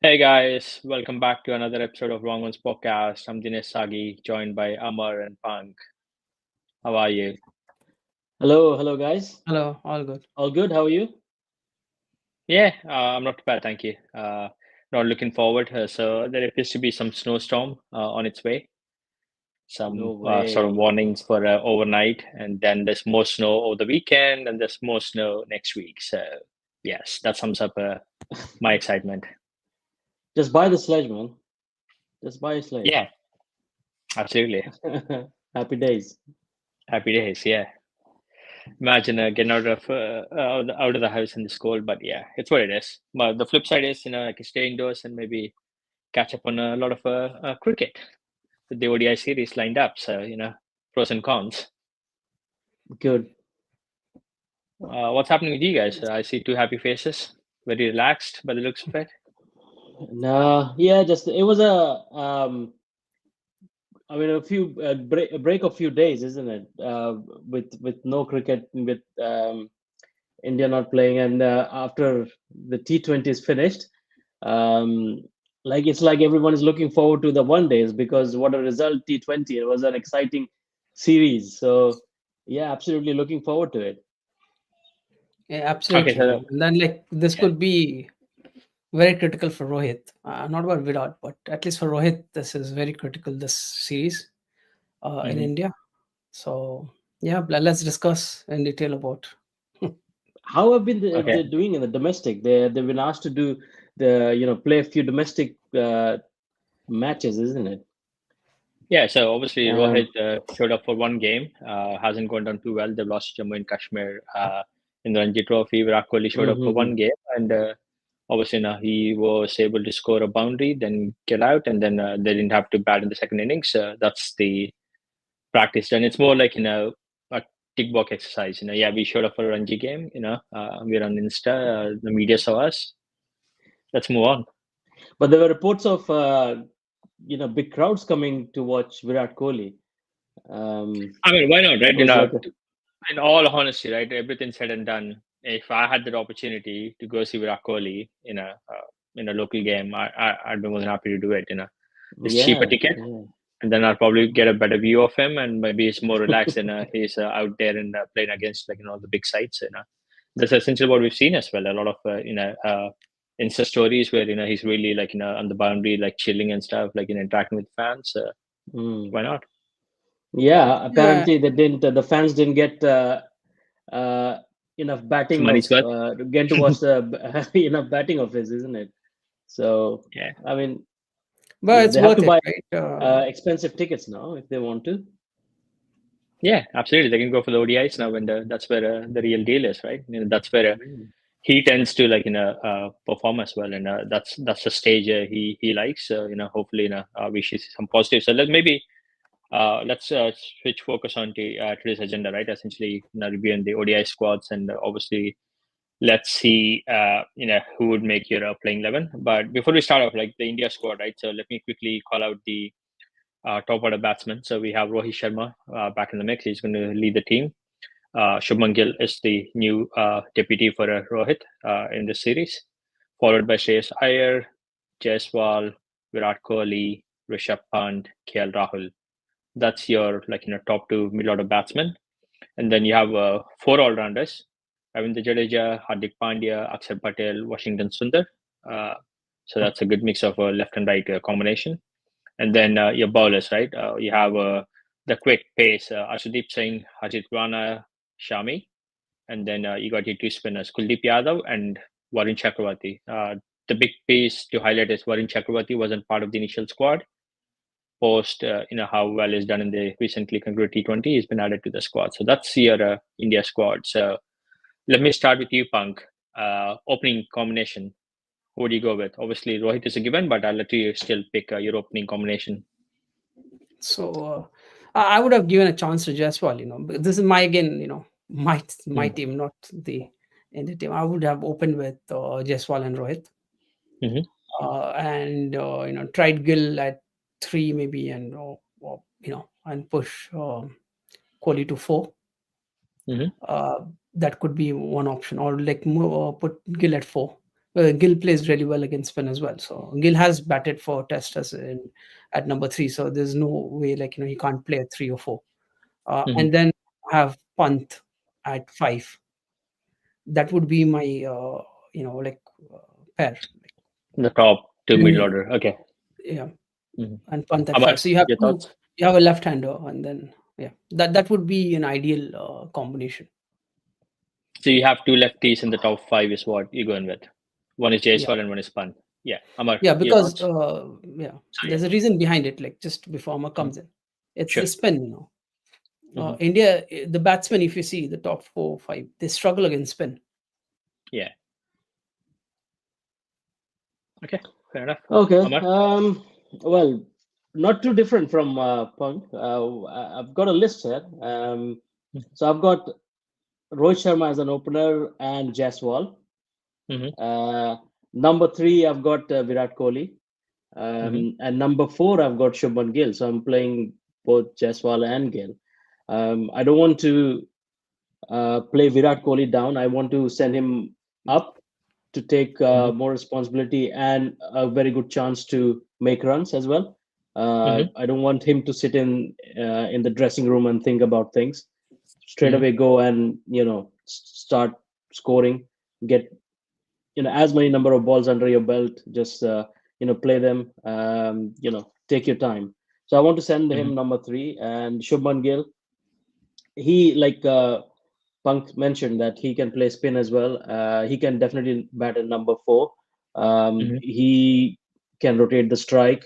Hey guys, welcome back to another episode of Wrong Ones Podcast. I'm Dinesh Sagi, joined by Amar and Punk. How are you? Hello, guys. Hello, all good. All good? How are you? Yeah, I'm not too bad, thank you. Not looking forward. So there appears to be some snowstorm on its way. No Some sort of way. warnings for overnight, and then there's more snow over the weekend, and there's more snow next week. So yes, that sums up my excitement. Just buy the sledge, man. Just buy a sledge. Yeah, absolutely. Happy days. Happy days. Yeah. Imagine getting out of the house in this cold, but yeah, it's what it is. But the flip side is, I can stay indoors and maybe catch up on a lot of cricket with the ODI series lined up. So pros and cons. Good. What's happening with you guys? I see two happy faces, very relaxed by the looks of it. Nah, yeah, just it was I mean, a break of few days, isn't it? With no cricket, with India not playing, and after the T20 is finished, um, like it's like everyone is looking forward to the one days because what a result T20. It was an exciting series. So yeah, absolutely looking forward to it. Yeah, Okay, absolutely. so And then, like, this yeah, could be very critical for Rohit. Not about Virat, but at least for Rohit, this is very critical. This series in hmm India. So yeah, let's discuss in detail about. How have been okay, they doing in the domestic? They've been asked to do play a few domestic matches, isn't it? yeah. So obviously Um, Rohit showed up for one game. Hasn't gone down too well. They've lost to Jammu and Kashmir in the Ranji Trophy. Virat Kohli showed up for mhm. one game, and obviously, now he was able to score a boundary, then get out, and then they didn't have to bat in the second innings. That's the practice done. It's more like a tick box exercise. Yeah, we showed up for a Ranji game. We're on Insta. The media saw us. Let's move on. But there were reports of big crowds coming to watch Virat Kohli. I mean, why not, It right? was like In all honesty, right? Everything said and done. If I had that opportunity to go see Virat Kohli in a local game, I'd be more than happy to do it. It's cheaper yeah, ticket, yeah. and then I'll probably get a better view of him, and maybe it's more relaxed and he's out there and playing against the big sites. That's essentially what we've seen as well. A lot of Insta stories where he's really like on the boundary, like chilling and stuff, like interacting with fans. Mm. Why not? Yeah, Yeah, apparently they didn't. The fans didn't get uh, enough batting of Money's worth. get to watch the enough batting of his, isn't it? So Yeah, I mean, but yeah, it's they have worth to it, buy right? expensive tickets now if they want to. yeah, absolutely. They can go for the ODIs now, and that's where the real deal is, right? That's where Mm. he tends to perform as well, and that's the stage he likes. So hopefully we should see some positive. So let's switch focus on to today's agenda, right? Essentially, reviewing the ODI squads, and obviously let's see who would make your playing 11. But before we start off, like the India squad, right? So let me quickly call out the top order batsmen. So we have Rohit Sharma back in the mix. He's going to lead the team. Shubman Gill is the new deputy for Rohit in this series, followed by Shreyas Iyer, Jaiswal, Virat Kohli, Rishabh Pant, KL Rahul. That's your top two middle order batsmen, and then you have four all rounders: Ravindra Jadeja, Hardik Pandya, Akshar Patel, Washington Sundar. Uh, so that's a good mix of left and right combination. And then your bowlers, right? You have the quick pace: Arshdeep Singh, Harjit Rana, Shami, and then you got your two spinners, Kuldeep Yadav and Varun Chakravarti. The big piece to highlight is Varun Chakravarti wasn't part of the initial squad. Post, how well he's done in the recently concluded T20, he's been added to the squad. So that's your India squad. So let me start with you, Punk. Opening combination. Who would you go with? Obviously, Rohit is a given, but I'll let you still pick your opening combination. So I would have given a chance to Jaiswal. But this is my again. My Mm-hmm. team, not the India team. I would have opened with Jaiswal and Rohit, Mm-hmm. and tried Gill at three maybe, and and push Kohli to four. Mm-hmm. Uh, that could be one option, or like put Gill at four. Gill plays really well against spin as well. So Gill has batted for Test at number 3. So there's no way he can't play at 3 or 4. Mhm. And then have Pant at 5. That would be my pair. The top two middle And order. Okay. yeah, Mhm. and Pant How at 5. about So you have your thoughts? a left-hander, and then that would be an ideal combination. So you have two lefties in the top five is what you're going with. One is Yeah, Jaiswal and one is Pan. Yeah. Amar, yeah, your because thoughts? So yeah. there's a reason behind it. Like just before Amar Mhm. comes in, it's Sure. the spin. Mhm. India, the batsmen, if you see the top 4 5, they struggle against spin. Yeah. Okay. Fair enough. Okay. Amar. Well, not too different from Punk. I've got a list here. So I've got Rohit Sharma as an opener and Jaiswal. Mm-hmm. Uh, number 3, I've got Virat Kohli. Mm-hmm. And number 4, I've got Shubman Gill. So I'm playing both Jaiswal and Gill. I don't want to play Virat Kohli down. I want to send him up to take Mm-hmm. more responsibility and a very good chance to make runs as well. Mm-hmm. I don't want him to sit in the dressing room and think about things. Straight Mm-hmm. away, go and start scoring. Get as many number of balls under your belt. Just play them. Take your time. So I want to send Mm-hmm. him number 3 and Shubman Gill. He Punk mentioned that he can play spin as well. He can definitely bat at number 4. Mm-hmm. He can rotate the strike,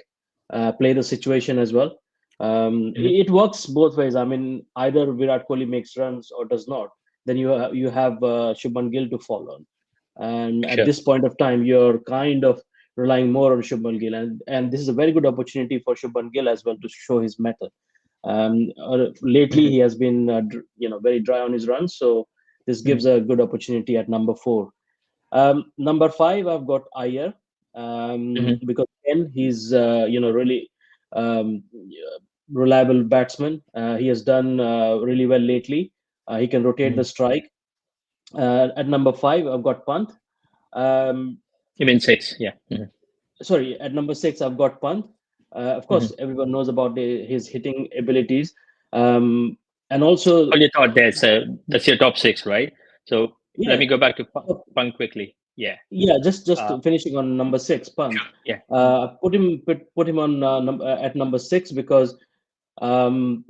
play the situation as well. Mm-hmm. It works both ways. I mean, either Virat Kohli makes runs or does not. Then you have Shubman Gill to fall on. And at Sure. this point of time, you're kind of relying more on Shubman Gill, and this is a very good opportunity for Shubman Gill as well to show his mettle. Lately, Mm-hmm. he has been very dry on his runs, so this Mm-hmm. gives a good opportunity at number 4. Number 5, I've got Iyer, Mm-hmm. because again he's really reliable batsman. He has done really well lately. He can rotate Mm-hmm. the strike. At number 5, I've got Pant. Um, You mean 6? Yeah. Mm-hmm. Sorry, at number 6, I've got Pant. Of Mm-hmm. course, everyone knows about his hitting abilities, and also All you thought that's your top 6, right? So let yeah. me go back to Punk quickly. Yeah. Yeah, just Uh, finishing on number 6, Pant. sure. Yeah. Mm-hmm. Put him on at number 6 because um,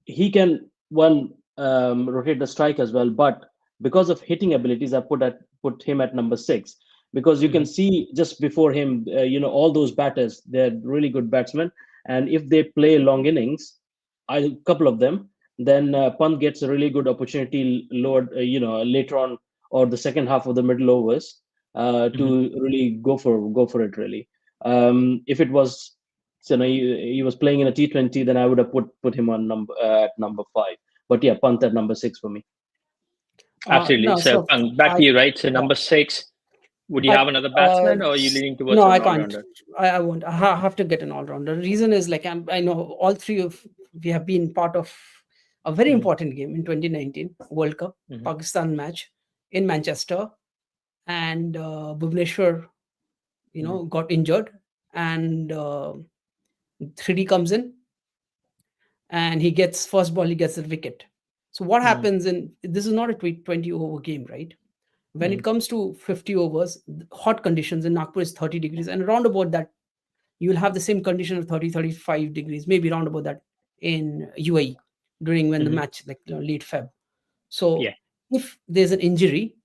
he can rotate the strike as well, but because of hitting abilities, I put him at number 6 because you Mm-hmm. can see just before him, all those batters, they're really good batsmen, and if they play long innings, a couple of them, then Pant gets a really good opportunity lower, later on or the second half of the middle overs Mm-hmm. to really go for it really. If it was so no, he was playing in a T20, then I would have put him on at number 5. But yeah, Pant at number 6 for me. Absolutely. No, So so Punk, back to I you, right? So yeah, number 6, would you I have another batsman or are you leaning towards no, I an can't. all-rounder? I won't. Have to get an all rounder. Reason is I know all three of we have been part of a very Mm-hmm. important game in 2019 World Cup Mm-hmm. Pakistan match in Manchester, and Bhuvneshwar, Mm-hmm. got injured, and 3D comes in, and he gets first ball, he gets the wicket. So what Mm-hmm. happens in this is not a 20 over game, right? When Mm-hmm. it comes to 50 overs, hot conditions in Nagpur is 30 degrees, and around about that, you will have the same condition of 30, 35 degrees, maybe around about that in UAE during when the Mm-hmm. match, late Feb. So Yeah. if there's an injury,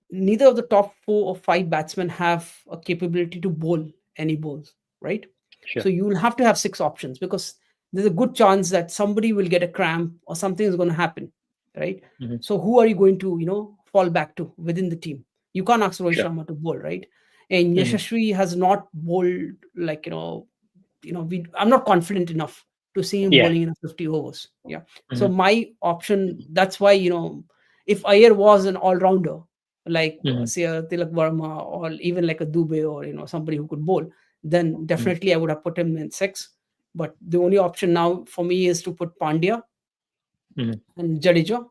neither of the top 4 or 5 batsmen have a capability to bowl any balls, right? Sure. So you will have to have 6 options because there's a good chance that somebody will get a cramp or something is going to happen, right? Mm-hmm. So who are you going to, fall back to within the team? You can't ask Rohit Sure. Sharma to bowl, right? And Mm-hmm. Yashasvi has not bowled I'm not confident enough to see him Yeah. bowling in a 50 overs. Yeah. So Mm-hmm. my option, that's why, if Iyer was an all-rounder, like Mm-hmm. say a Tilak Verma or even like a Dubey or somebody who could bowl, then Mm-hmm. definitely I would have put him in 6. But the only option now for me is to put Pandya Mm-hmm. and Jadeja.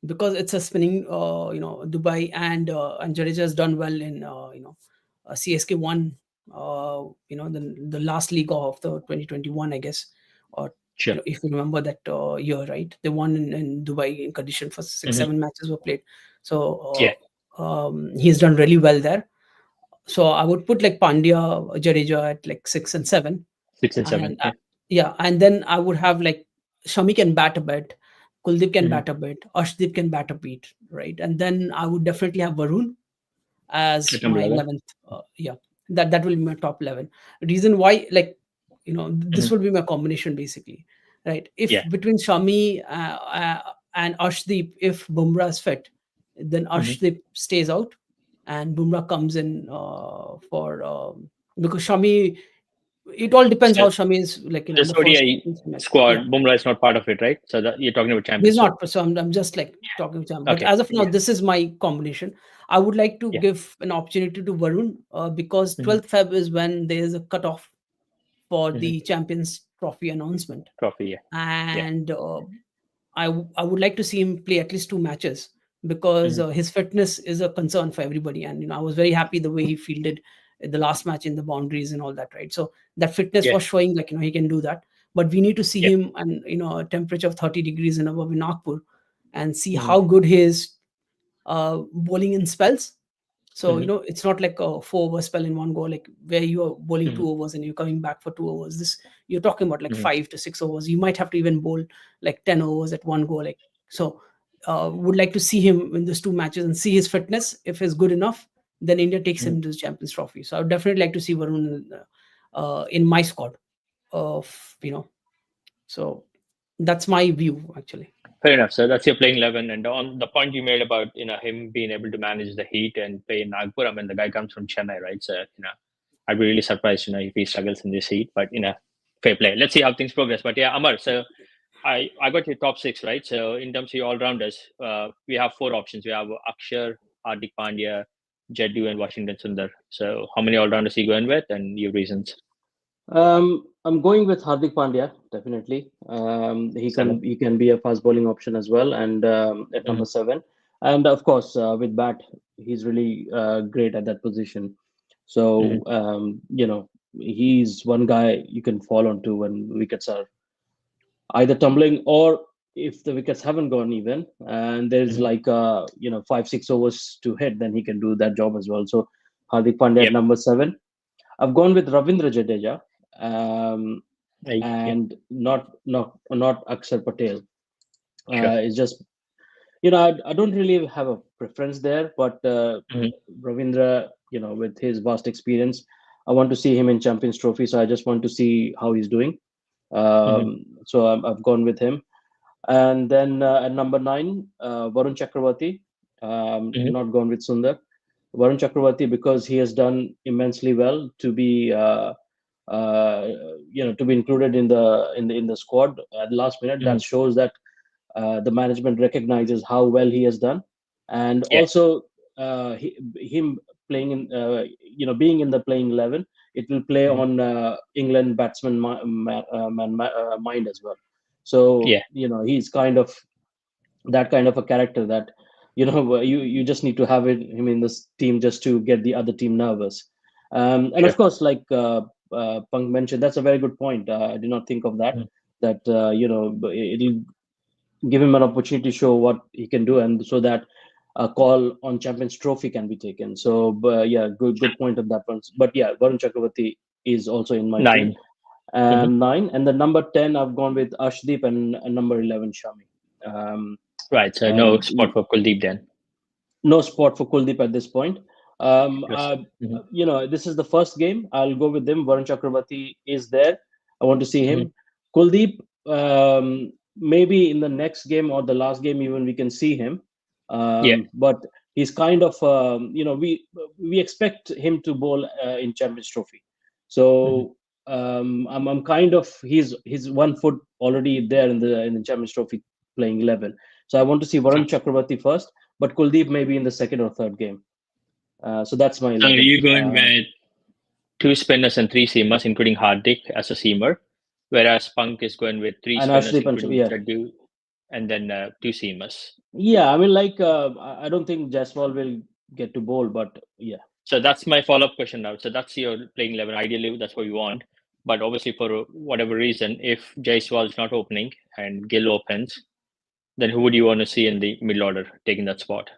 because it's a spinning, Dubai, and Jadeja has done well in, CSK won, the last league of the 2021, I guess, or Sure. if you remember that year, right? They won in Dubai in condition for 6, Mhm. 7 matches were played. Yeah. So he's done really well there. So I would put like Pandya, Jadeja at like 6 and 7, 6 and 7. and Yeah. yeah, and then I would have like Shami can bat a bit, Kuldeep can Mhm. bat a bit, Arshdeep can bat a bit, right? And then I would definitely have Varun as At number my 11. 11th. Yeah, that will be my top 11. Reason why, like, this Mhm. will be my combination basically, right? If Yeah. between Shami and Arshdeep, if Bumrah is fit, then Mhm. Arshdeep stays out and Bumrah comes in for because Shami. It all depends So how Shami is, like, in this the first ODI match. Yeah, squad, Bumrah is not part of it, right? So that you're talking about he's Champions Trophy. not. So I'm just like talking to him. But Okay. as of now, Yeah. this is my combination. I would like to Yeah. give an opportunity to Varun because Mhm. 12th Feb is when there is a cutoff for Mhm. the Champions Trophy announcement, Trophy. Yeah. Yeah. and I would like to see him play at least 2 matches because Mhm. his fitness is a concern for everybody. And I was very happy the way he fielded the last match in the boundaries and all that, right? So that fitness Yeah. was showing, like, he can do that. But we need to see Yeah. him, and a temperature of 30 degrees and above in Nagpur, and see Mhm. how good he is bowling in spells. So, Mhm. it's not like a 4 over spell in one go, like where you are bowling Mhm. 2 overs and you're coming back for 2 overs. This, you're talking about like Mhm. 5 to 6 overs. You might have to even bowl like 10 overs at one go. Like, so would like to see him in these 2 matches and see his fitness. If he's good enough, then India takes Mhm. him to the Champions Trophy. So I would definitely like to see Varun in my squad of, so that's my view actually. Fair enough. So that's your playing 11. And on the point you made about him being able to manage the heat and play in Nagpur, I mean the guy comes from Chennai, right? So I'd be really surprised if he struggles in this heat. But fair play. Let's see how things progress. But yeah, Amar. So I got your top 6, right? So in terms of your all rounders, we have 4 options. We have Akshar, Hardik Pandya, Jaddu, and Washington Sundar. So how many all rounders are you going with, and your reasons? I'm going with Hardik Pandya, definitely. He 7. can be a fast bowling option as well, and at Mm-hmm. number 7, and of course with bat, he's really great at that position. So Mm-hmm. he's one guy you can fall onto when wickets are either tumbling, or if the wickets haven't gone even, and there's Mm-hmm. like 5-6 overs to hit, then he can do that job as well. So Hardik Pandya at Yep. number 7. I've gone with Ravindra Jadeja, Yeah. and not Akshar Patel. Sure. It's just I don't really have a preference there, but Mm-hmm. Ravindra, with his vast experience, I want to see him in Champions Trophy. So I just want to see how he's doing. Mm-hmm. So I've gone with him. And then at number 9, Varun Chakravarti. Mm-hmm. Not gone with Sundar. Varun Chakravarti, because he has done immensely well to be to be included in the squad at the last minute. Mm-hmm. That shows that the management recognizes how well he has done, and Yeah. also him playing in being in the playing 11. It will play Mm-hmm. on England batsman mind as well. So Yeah. he's kind of that kind of a character that you just need to have him in this team just to get the other team nervous. And of Sure. course, like Punk mentioned, that's a very good point. I did not think of that. Mm-hmm. That it'll give him an opportunity to show what he can do, and so that a call on Champions Trophy can be taken. So, yeah, good point on that one. But yeah, Varun Chakravarti is also in my team. 9. Mm-hmm. 9, and the number 10, I've gone with Ashdeep, and number 11, Shami. Um, Right. So no and spot for Kuldeep then. no spot for Kuldeep at this point. Um, Yes. uh, Mm-hmm. this is the first game. I'll go with him. Varun Chakravarti is there. I want to see Mm-hmm. him. Kuldeep, maybe in the next game or the last game, even we can see him. Yeah. But he's kind of, we expect him to bowl in Champions Trophy. Mm-hmm. So I'm kind of he's 1 foot already there in the Champions Trophy playing 11. So I want to see Varun Chakravarti first, but Kuldeep maybe in the second or third game. So that's my So 11. you're going with 2 spinners and 3 seamers, including Hardik as a seamer, whereas Punk is going with 3 And spinners, Ashdeep and including yeah, Jaddu and then two seamers. Yeah, I mean, like I don't think Jaiswal will get to bowl, but yeah. So that's my follow-up question now. So that's your playing 11. Ideally, that's what you want. But obviously, for whatever reason, if Jaiswal is not opening and Gill opens, then who would you want to see in the middle order taking that spot?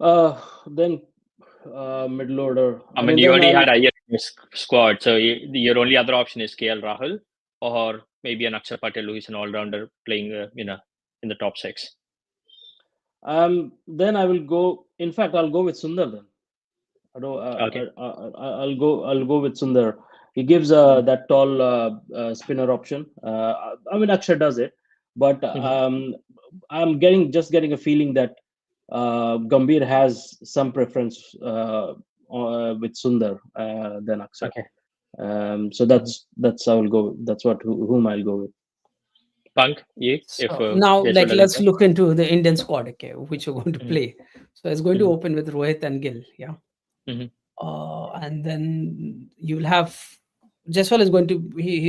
Then middle order. I I mean, mean, you then already I'll. had Iyer in your squad, so your only other option is KL Rahul or maybe an Akshar Patel who is an all-rounder playing, in the top six. Then I will go. In fact, I'll go with Sundar then. I don't. Okay. I'll go with Sundar. He gives that tall spinner option. I mean, Akshay does it, but I'm getting a feeling that Gambhir has some preference with Sundar than Akshay. Okay. So that's how I'll go. That's whom I'll go with. Punk, you? If So now, Jaiswal like, doesn't let's play? look into the Indian squad, okay, which you're going to Mhm. play. So it's going to Mhm. open with Rohit and Gill, yeah. Mhm. And then you will have Jaiswal is going to.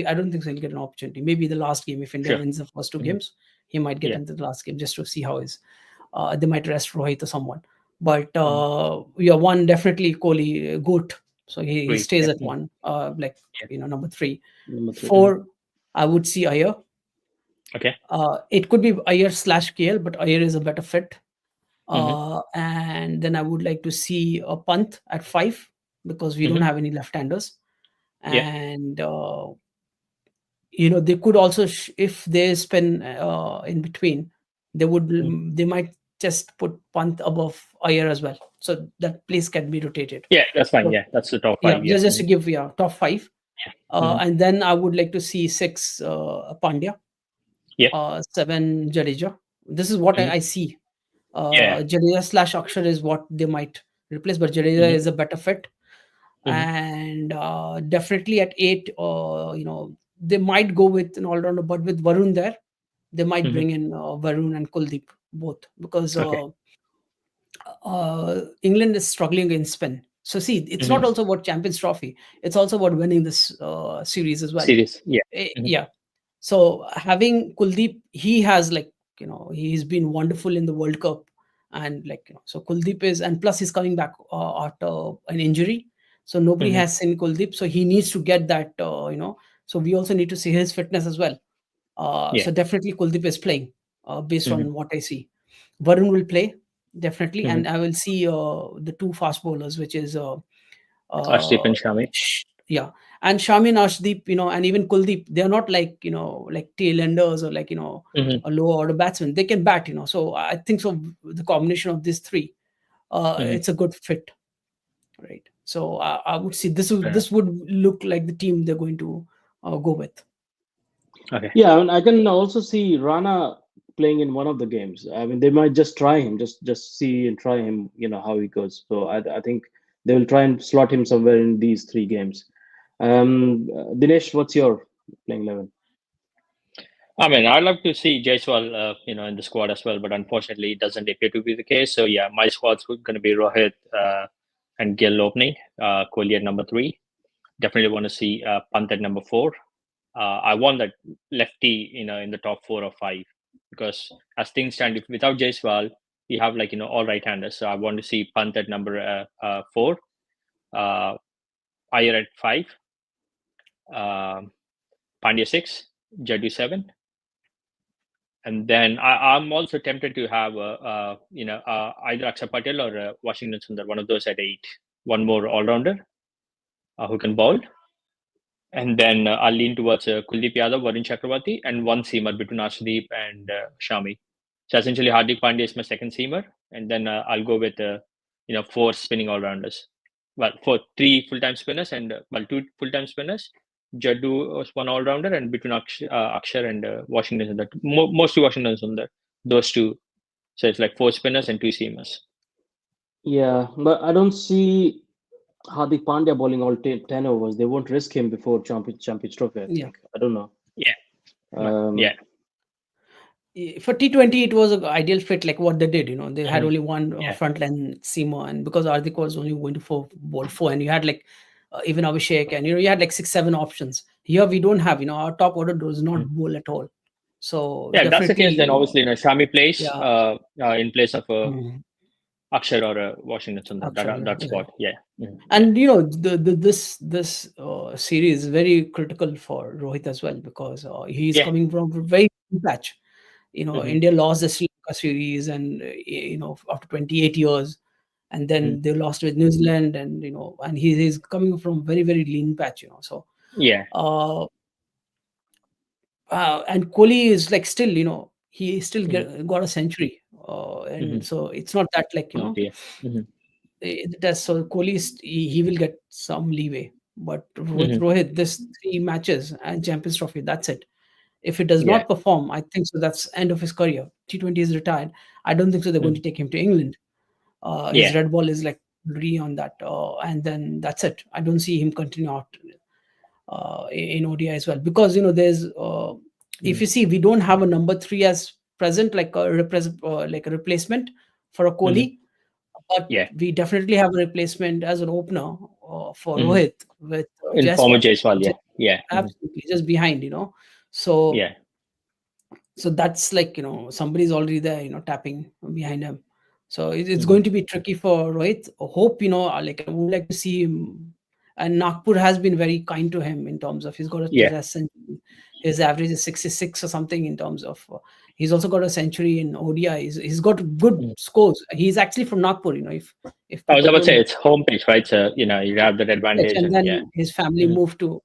I don't think so he'll get an opportunity. Maybe the last game, if India Sure. wins the first two Mhm. games, he might get Yeah. into the last game just to see how is. They might rest Rohit or someone. But yeah, one definitely Kohli goat. So he Great. stays Yeah. at one. Like Yeah. number 3, Number 3. 4. I would see Iyer. Okay. It could be Iyer / KL, but Iyer is a better fit. Mhm. And then I would like to see a Pant at 5 because we don't have any left-handers. Yeah. And they could also if they spin in between, they might just put Pant above Iyer as well, so that place can be rotated. Yeah, that's fine. So, Yeah, that's the top yeah, 5. Yeah. just to give top 5. Mhm. And then I would like to see 6 Pandya, Yeah. 7 Jadeja. This is what Mhm. I see. Yeah. Jadeja / Akshar is what they might replace, but Jadeja Mhm. is a better fit. Mhm. And definitely at 8, they might go with an all-rounder, but with Varun there, they might Mhm. bring in Varun and Kuldeep both, because Okay. England is struggling in spin. So see, it's not Mhm. also about Champions Trophy; it's also about winning this series as well. Series. Yeah. Mhm. Yeah. So having Kuldeep, he has he's been wonderful in the World Cup, and so Kuldeep is, and plus he's coming back after an injury, so nobody Mhm. has seen Kuldeep, so he needs to get that. So we also need to see his fitness as well. Yeah. So definitely Kuldeep is playing based Mhm. on what I see. Varun will play definitely, Mhm. and I will see the 2 fast bowlers, which is Arshdeep uh, and Shami. yeah, and Shami and Arshdeep, and even Kuldeep, they're not like like tail enders or Mhm. a low order batsman. They can bat, So I think so. The combination of these 3, Mhm. it's a good fit, right? So I would see Fair enough. this would look like the team they're going to go with. Okay. Yeah, I mean, I can also see Rana playing in one of the games. I mean, they might just try him, just see and try him, how he goes. So I think they will try and slot him somewhere in these 3 games. Dinesh, what's your playing 11? I mean, I'd love to see Jaiswal, in the squad as well, but unfortunately, it doesn't appear to be the case. So yeah, my squad's going to be Rohit and Gill opening, Kohli at number 3. Definitely want to see Pant at number 4. I want that lefty, in the top 4 or 5, because as things stand, if without Jaiswal, you have all right-handers. So I want to see Pant at number 4, Iyer at 5, Pandya 6, Jaddu 7. And then I'm also tempted to have either Akshar Patel or Washington Sundar, one of those at 8. One more all-rounder who can bowl. And then I'll lean towards Kuldeep Yadav, Varun Chakravarti, and one seamer between Arshdeep and Shami. So essentially, Hardik Pandya is my second seamer, and then I'll go with 4 spinning all-rounders. Well, 3 full-time spinners and 2 full-time spinners. Jaddu was one all-rounder, and between Akshar and Washington Sundar, mostly Washington Sundar, those 2. So it's like 4 spinners and 2 seamers. Yeah, but I don't see Hardik Pandya bowling all 10 overs. They won't risk him before Champions Trophy, I Yeah. think. I don't know. Yeah. Um, For T20, it was an ideal fit, like what they did. They had Mhm. only one Yeah. frontline seamer, and because Hardik was only going to bowl 4, and you had even Abhishek, and you had 6, 7 options. Here we don't have. Our top order does not bowl at all. So Yeah, if that's the definitely, case, then obviously, Shami plays yeah. in place of Mhm. Akshar or Washington Sundar. Actually, That yeah. spot. Yeah. Yeah. And this series is very critical for Rohit as well, because he's Yeah. coming from a very good patch. Mhm. India lost the Sri Lanka series, and after 28 years, and then they lost with New Zealand, and and he's coming from very, very lean patch. So Yeah. uh, and Kohli is like still, he still Mhm. got a century, Mhm. and so it's not that like Not yeah. Mhm. that's so Kohli he will get some leeway, but with Mhm. Rohit, this 3 matches and Champions Trophy, that's it. If he does Yeah. not perform, I think so that's end of his career. T20 is retired. I don't think so they're going to Mhm. take him to England. His Yeah. red ball is like already on that, and then that's it. I don't see him continue out in ODI as well, because there's if you Mhm. see, we don't have a number 3 as present, like like a replacement for a Mhm. Kohli, but Yeah. we definitely have a replacement as an opener for Mhm. Rohit with In former Jaiswal. Jaiswal. Yeah. Just Yeah. Mhm. absolutely just behind, so Yeah. that's like, somebody's already there, tapping behind him. So it's Mhm. going to be tricky for Rohit. Hope, like I would like to see him. And Nagpur has been very kind to him in terms of he's got a Yeah. test century. His average is 66 or something in terms of he's also got a century in ODI. He's got good Mhm. scores. He's actually from Nagpur, if I was people about to don't say know. it's home pitch, right? So you have that advantage, And and yeah. then his family Mhm. moved to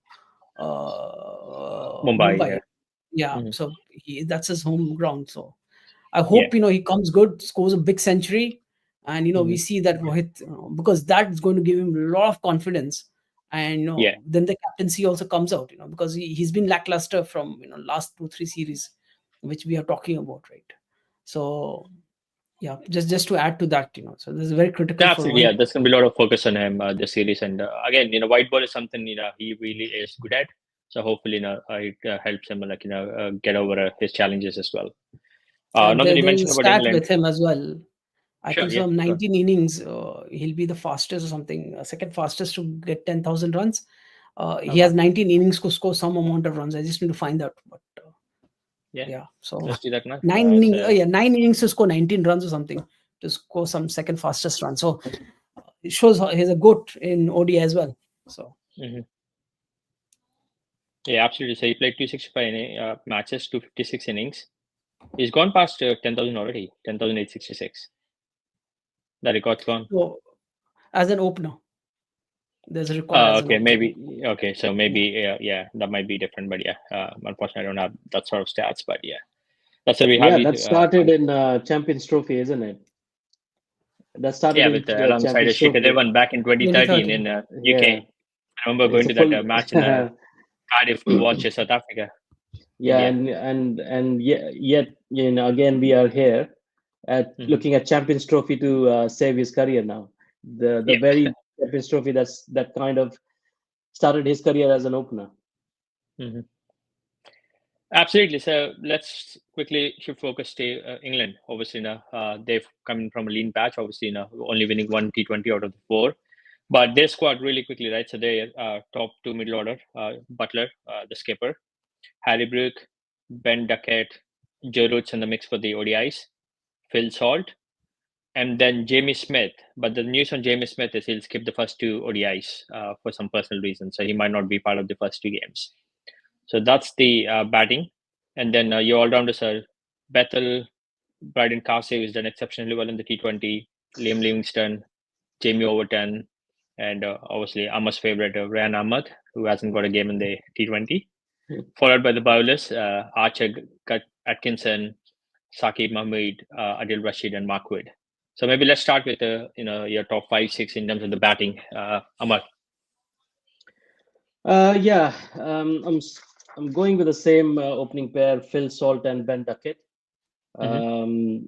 Mumbai. Yeah. Mumbai. Yeah, Mhm. so that's his home ground. So I Yeah. hope he comes good, scores a big century, and we Mhm. see that Rohit, because that's going to give him a lot of confidence, and Yeah. then the captaincy also comes out, because he's been lackluster from last 2-3 series, which we are talking about, right? So yeah, just to add to that, so this is very critical for Absolutely. Yeah. Rohit. There's gonna be a lot of focus on him this series, and again, white ball is something he really is good at. So hopefully, it helps him get over his challenges as well. Now that you There's a mentioned about stat England, with him as well. I sure. think Yeah. so. Go on. 19 innings, he'll be the fastest or something, second fastest to get 10,000 runs. Oh He has wow. 19 innings to score some amount of runs. I just need to find out. But Yeah. yeah, so Let's do that now. 9 innings. Yeah, 9 innings to score 19 runs or something, to score some second fastest run. So it shows he's a goat in ODI as well. So Mhm. Yeah, absolutely. So he played 265 matches, 256 innings. He's gone past 10,000 already, 10,866. The record's gone. so as an opener, there's a record as an Okay, opener. maybe. Okay, so Yeah. maybe, yeah, that might be different. But yeah, unfortunately, I don't have that sort of stats. But yeah, that's what we have Yeah, you that to. started in Champions Trophy, isn't it? That started Yeah, in with the alongside Champions Shikhar Trophy. Dhawan back in 2013 in 2013. UK. Yeah, I remember it's going a to that full. match in Cardiff to watch South Africa, Yeah, India. and yet again we are here at Hmm. looking at Champions Trophy to save his career now. The Yeah. very Champions Trophy that kind of started his career as an opener. Hmm. Absolutely. So let's quickly shift focus to England. Obviously, they've come in from a lean patch. Obviously, only winning one T20 out of the four. But their squad really quickly, right? So they top two middle order: Butler, the skipper, Harry Brook, Ben Duckett, Joe Root's in the mix for the ODIs, Phil Salt, and then Jamie Smith. But the news on Jamie Smith is he'll skip the first two ODIs for some personal reasons, so he might not be part of the first two games. So that's the batting. And then your all-rounders are Bethel, Bryden Casey, who's done exceptionally well in the T20, Liam Livingstone, Jamie Overton, and obviously Ahmad's favorite, Ryan Ahmad, who hasn't got a game in the T20. Followed by the bowlers, Archer Atkinson, Saqib Mahmood, Adil Rashid, and Mark Wood. So maybe let's start with your top 5, 6 in terms of the batting. Ahmad. Yeah, I'm going with the same opening pair: Phil Salt and Ben Duckett. Mm-hmm.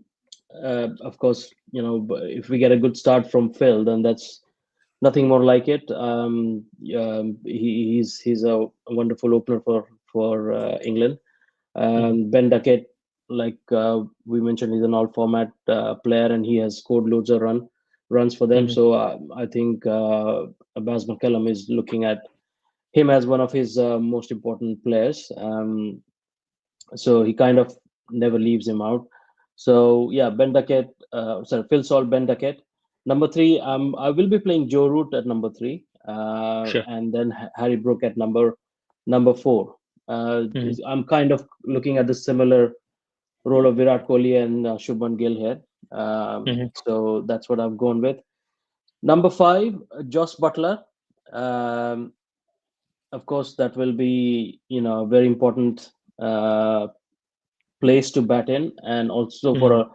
Of course, if we get a good start from Phil, then that's nothing more like it. He's a wonderful opener for England. Mm-hmm. Ben Duckett, like we mentioned, he's an all-format player, and he has scored loads of runs for them. Mm-hmm. So I think Baz McCallum is looking at him as one of his most important players. so he kind of never leaves him out. So yeah, Ben Duckett, sorry, Phil Salt, Ben Duckett. Number three, I will be playing Joe Root at number three, Sure. and then Harry Brook at number four. Mhm. I'm kind of looking at the similar role of Virat Kohli and Shubman Gill here. Mhm. So that's what I've gone with. Number five, Josh Butler. Um, of course, that will be a very important place to bat in, and also for Mhm.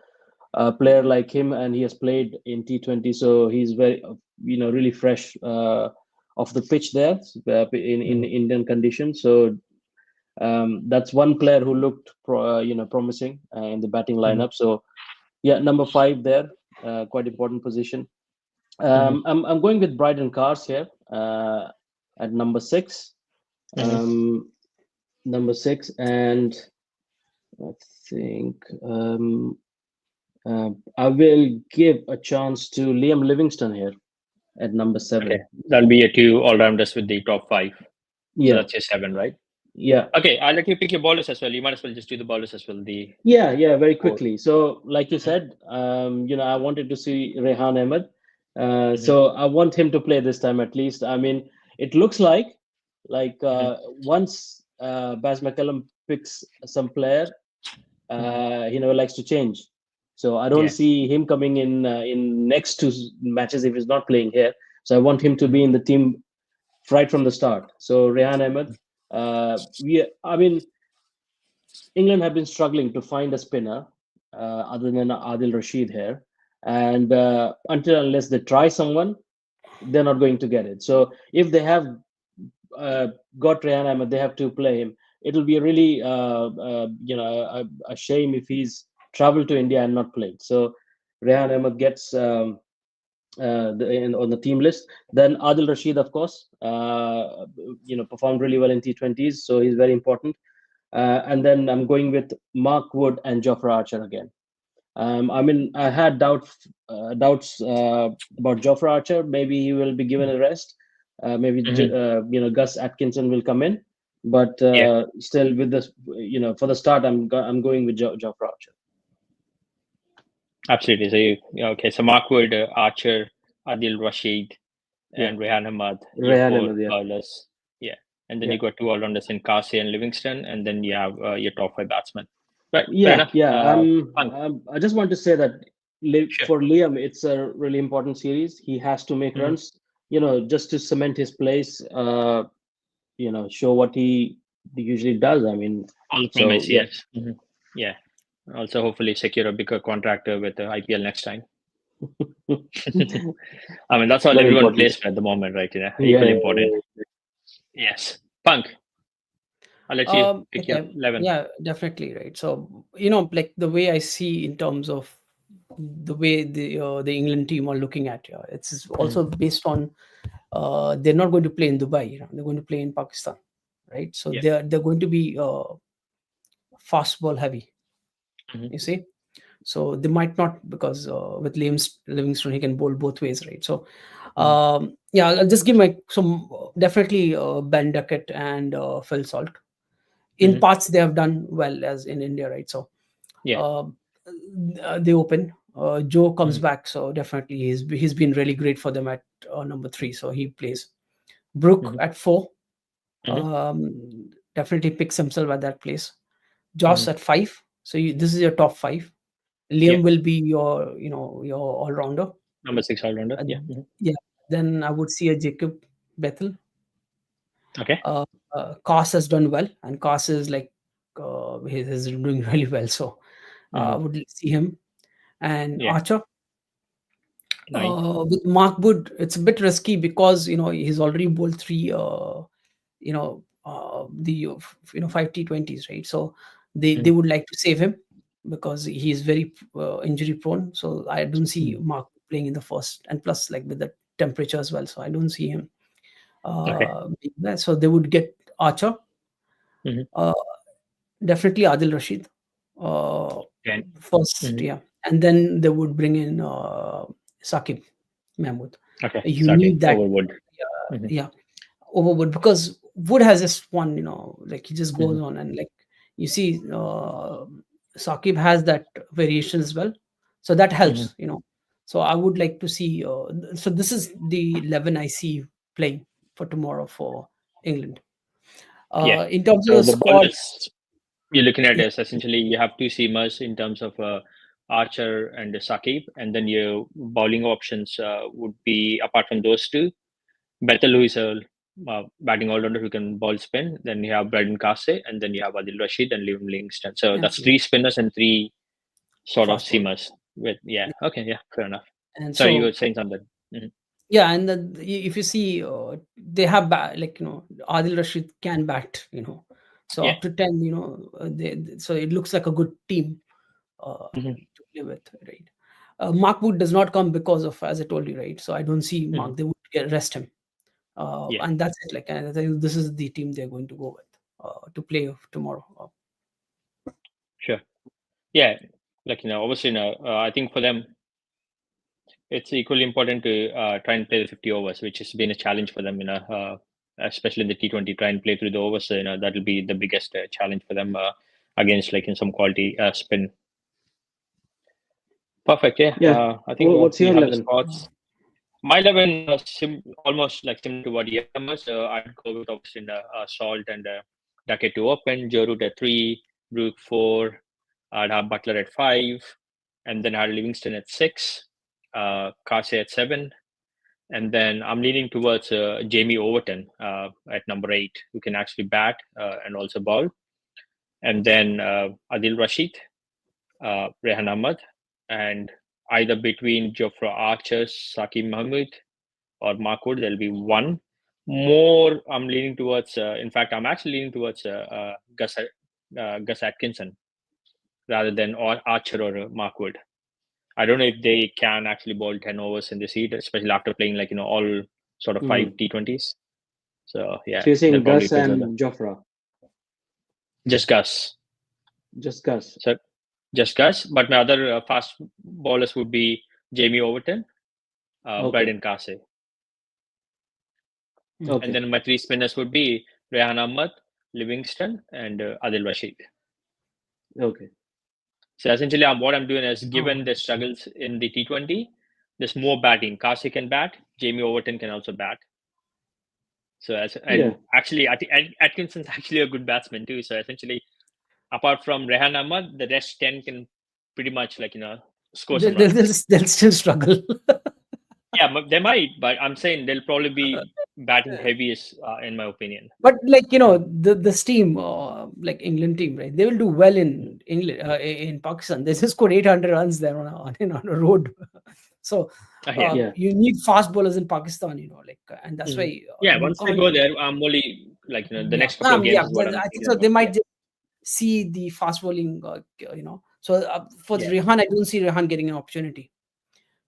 a player like him, and he has played in T20, so he's very really fresh off the pitch there in Mhm. Indian conditions. So that's one player who looked promising in the batting Mhm. lineup. So yeah, number five there, quite important position. Mhm. I'm going with Bryden Cars here at number six. Mhm. Um, Number six, and I think I will give a chance to Liam Livingston here at number Okay, seven. that'll be your two all-rounders with the top five. So Yeah, that's your seven, right? yeah, Okay, I'll let you pick your bowlers as well. You might as well just do the bowlers as well. The yeah. Very four. quickly. So, like you Mhm. said, I wanted to see Rehan Ahmed. Mhm. So I want him to play this time at least. I mean, it looks like Mhm. once Baz McCallum picks some player, Mhm. he never likes to change. So I don't Yeah. see him coming in next two matches if he's not playing here. So I want him to be Mhm. in the team right from the start. So Rehan Ahmed, I mean, England have been struggling to find a spinner other than Adil Rashid here, and until unless they try someone, they're not going to get it. So if they have uh, got Rehan Ahmed, they have to play him. It'll be a really a shame if he's traveled to India and not played. So Rehan Ahmed gets on the team list. Then Adil Rashid, of course, performed really well in T20s, so he's very important. And then I'm going with Mark Wood and Jofra Archer again. I mean, I had doubts about Jofra Archer. Maybe he will be given a rest. Maybe Mhm. Gus Atkinson will come in, but Yeah, still with this, for the start, I'm going with Jofra Archer. absolutely. So okay. So Mark Wood, Archer, Adil Rashid, Yeah, and Rehan Ahmad, your Rehan four Ahmed. Yeah, bowlers. Yeah, and then yeah. you got two all-rounders in Kasi and Livingston, and then you have your top five batsmen. Right. Fair Yeah, enough. yeah. Fun. I just want to say that Sure. for Liam, it's a really important series. He has to make Mhm. runs, just to cement his place. Show what he usually does. I mean, All so promise. yeah, Yes. Yeah. Also, hopefully, secure a bigger contract with the IPL next time. I mean, that's all very everyone important. plays for at the moment, right? Yeah, Equally yeah. important. Yes. Punk, I'll let you pick your Okay, 11. yeah, definitely, right. So like the way I see in terms of the way the England team are looking at, it's Mhm. also based on they're not going to play in Dubai. They're going to play in Pakistan, right? So Yeah. they're going to be fast ball heavy. Mhm. You see, so they might not, because with Livingston he can bowl both ways, right? So Mhm. yeah, I'll just give my some definitely Ben Duckett and Phil Salt. In Mhm. parts they have done well as in India, right? So Yeah. uh, they open. Joe comes Mhm. back, so definitely he's been really great for them at number three. So he plays. Brook Mhm. at four, Mhm. definitely picks himself at that place. Josh Mhm. at five. So this is your top five. Yeah. Liam will be your all rounder. Number six all-rounder. Yeah. And Mhm. yeah, then I would see a Jacob Bethel. Okay. Uh, Cos has done well, and Cos is like he's doing really well. So I Mhm. would see him. And Yeah. Archer Nine. with Mark Wood, it's a bit risky because he's already bowled three. The five T20s, right? So they Mhm. would like to save him because he is very injury prone. So I don't see Mhm. Mark playing in the first, and plus like with the temperature as well. So I don't see him Okay. being there. So they would get Archer, Mhm. uh, definitely Adil Rashid uh, 10. first, Mhm. yeah, and then they would bring in Sakib Mahmood. Okay. You Saki need that, Overwood. yeah, Mhm. yeah, over Wood, because Wood has just one, like he just goes Mhm. on, and like You see, Saqib has that variation as well, so that helps. So I would like to see. So this is the 11 I see playing for tomorrow for England. Yeah. In terms So of the the squad, bowlers you're looking at is essentially you have two seamers in terms of Archer and Saqib, and then your bowling options would be apart from those two, Bethel, who is a batting all-rounder who can bowl spin. Then you have Braden Kase, and then you have Adil Rashid and Liam Livingston. So that's absolutely, three spinners and three sort of fast bowler. seamers. With okay, fair enough. And Sorry, you so were saying something. Mhm. yeah, and if you see, they have like Adil Rashid can bat, so Yeah. up to 10, so it looks like a good team Mhm. to play with, right? Mark Wood does not come because of, as I told you, right? So I don't see Mark. Mhm. They would rest him, Yeah, and that's it. Like, I think this is the team they're going to go with to play tomorrow. sure. Yeah, like obviously, I think for them it's equally important to try and play the 50 overs, which has been a challenge for them. Especially in the T20, try and play through the overs. So, that will be the biggest challenge for them against like in some quality spin. Perfect. Yeah. Yeah. I think What's we your have the 11? spots. My 11 almost like similar to what you have. I'd go with obviously Salt and Duckett to open, Joe Root at 3, Brook 4. I'd have Butler at 5, and then I had Livingston at 6, Kase at 7, and then I'm leaning towards Jamie Overton at number 8, who can actually bat and also bowl, and then Adil Rashid, Rehan Ahmad, and either between Jofra Archer, Saqib Mahmood, or Mark Wood, there'll be one. More, I'm leaning towards. In fact, I'm actually leaning towards Gus Atkinson rather than Archer or Mark Wood. I don't know if they can actually bowl 10 overs in this heat, especially after playing like all sort of 5 T20s. So yeah, So you're they'll saying probably Gus preserve them. and Jofra? Just Gus. Just Gus. So just Gus. But my other fast bowlers would be Jamie Overton, Okay. Braden Kase. And Okay. then my three spinners would be Rehan Ahmad, Livingston, and Adil Rashid. Okay. So essentially, what I'm doing is, given the struggles in the T20, there's more batting. Kasi can bat. Jamie Overton can also bat. So actually, I think Atkinson's actually a good batsman too. So essentially, apart from Rehan Ahmad, the rest 10 can pretty much score some runs. They'll still struggle. Yeah, they might, but I'm saying they'll probably be batting heaviest in my opinion. But this team, like England team, right? They will do well in England, in Pakistan. They just scored 800 runs there on a road. So you need fast bowlers in Pakistan, and that's why. Once they go there, I'm only the next couple of games is what I'm I think so. They might just see the fast bowling, So for Rehan, I don't see Rehan getting an opportunity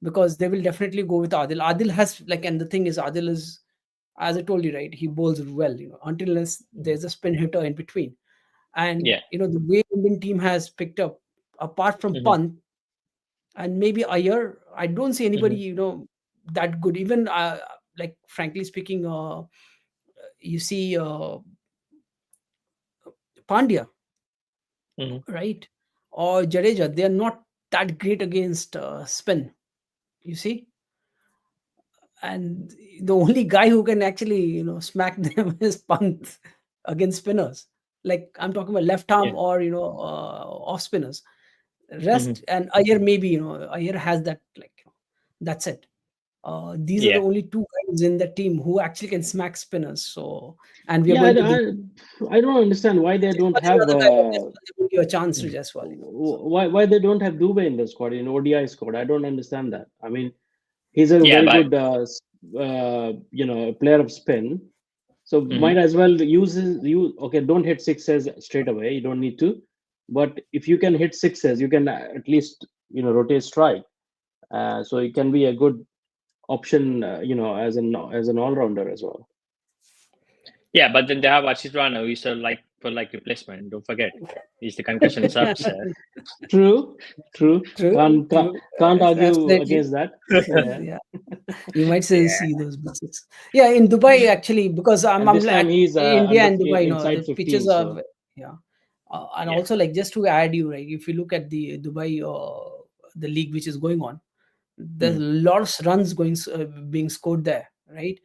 because they will definitely go with Adil. Adil has and the thing is, Adil is, as I told you, right, he bowls well, until there's a spin hitter in between. And the way Indian team has picked up, apart from Pant and maybe Iyer, I don't see anybody that good. Even frankly speaking, you see Pandya, right, or Jadeja, they are not that great against spin, you see. And the only guy who can actually smack them is Pant against spinners. Like I'm talking about left arm or off spinners. Rest and Iyer, maybe Iyer has that, that's it. These are the only two guys in the team who actually can smack spinners. So, and we are going to I don't understand why they don't have a chance to just why they don't have Dubey in the squad, in ODI squad. I don't understand that. I mean, he's a very good player of spin, so might as well use okay, don't hit sixes straight away, you don't need to, but if you can hit sixes, you can at least rotate strike, so it can be a good option as an all-rounder as well. Yeah, but then they have Archit Rana, who's for replacement. Don't forget, he's the concussion subs. True. Can't argue against that. You might see those buses. Yeah, in Dubai actually, because I'm this time like he's India and Dubai, the 15, pitches so. are And Yeah. also, like, just to add you, right, if you look at the Dubai, the league which is going on, there's a lot of runs being scored there, right?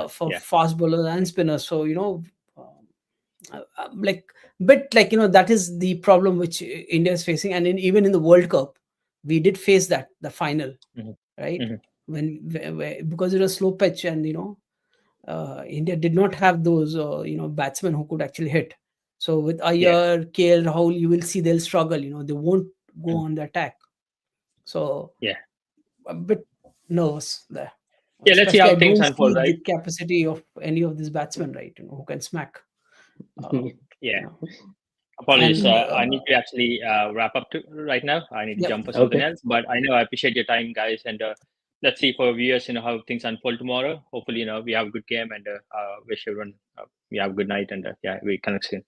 For Yeah. fast bowlers and spinners. So like, but like, that is the problem which India is facing. And even in the World Cup, we did face that, the final, right? Because it was slow pitch, and India did not have those batsmen who could actually hit. So with Iyer, KL Rahul, you will see they'll struggle. They won't go on the attack. So Yeah. a bit nervous there. Yeah, let's see how Especially, I things don't unfold, see right? the capacity of any of these batsmen, right? Who can smack. Yeah. Apologies. And, I need to actually wrap up right now. I need to Yep. jump for something Okay. else. But I know I appreciate your time, guys, and let's see for viewers, how things unfold tomorrow. Hopefully, we have a good game, and wish everyone we have a good night, and yeah, we connect soon.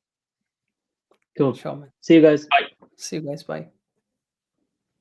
Cool. Sure, man. See you guys. Bye. See you guys. Bye.